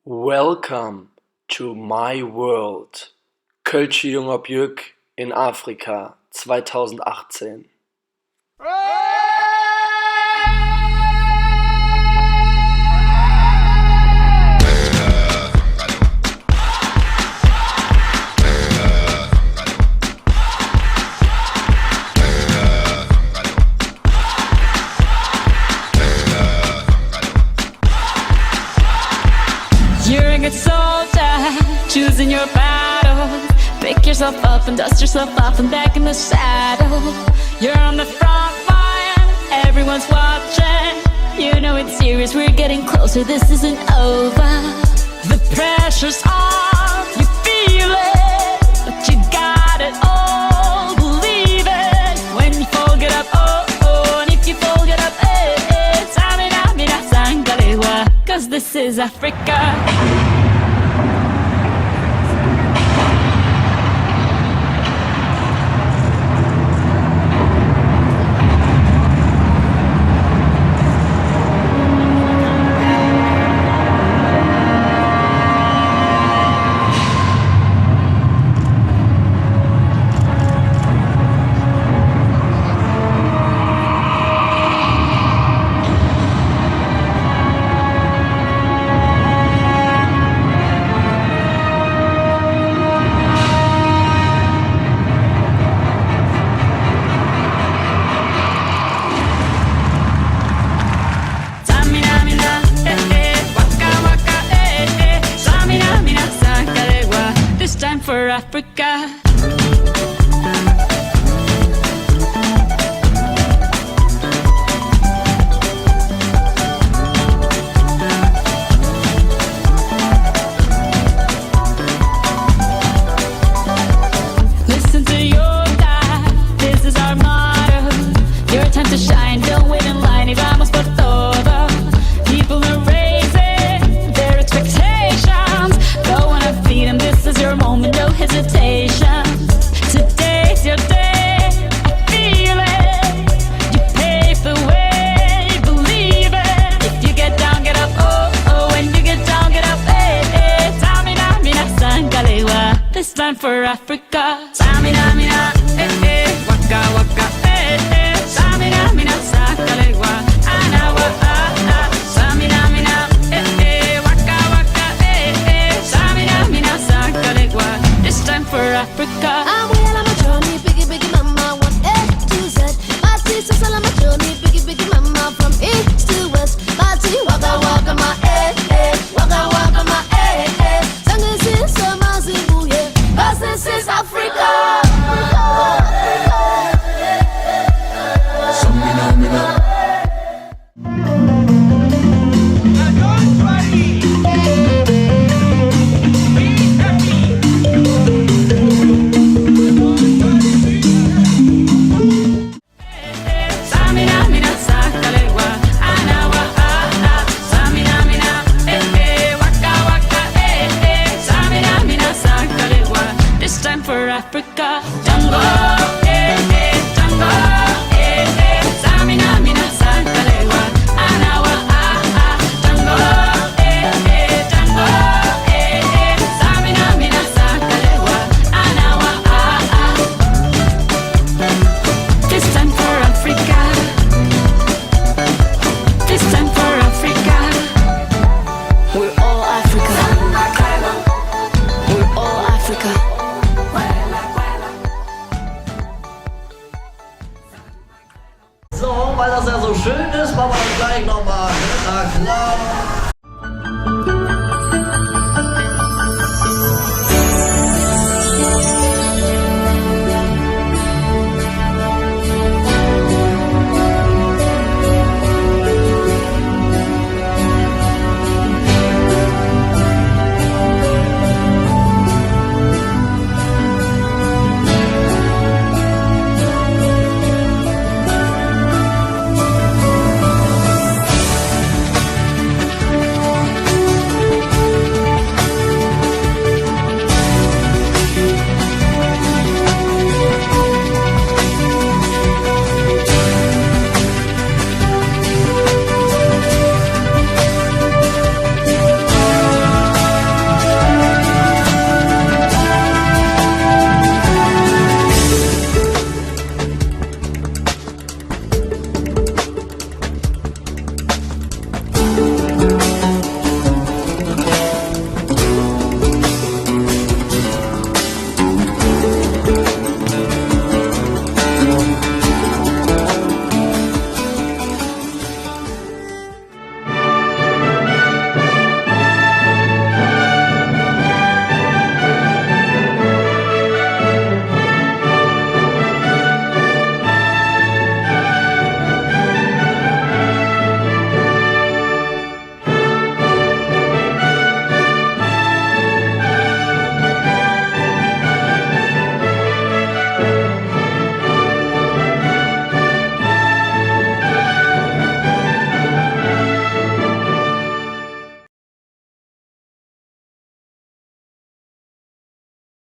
Welcome to my world. Kölsche Junger Björk in Afrika 2018. You're a good soldier, choosing your battles. Pick yourself up and dust yourself off and back in the saddle. You're on the front line, everyone's watching. You know it's serious, we're getting closer, this isn't over. The pressure's on, you feel it, but you got it all, believe it. When you fall, get up, oh, oh, and if you fall, get up, eh, eh. Samina, mina, sangalewa, 'cause this is Africa. This time for Africa. Listen to your dad, this is our motto. Your time to shine, don't wait in line, y vamos por todo. People are raising their expectations. Go on and feed them, this is your moment, no hesitation. Today's your day, I feel it. You pave the way, believe it. If you get down, get up, oh, oh. When you get down, get up, eh, eh. Tamina, mina, sangalewa. This time for Africa. Tamina,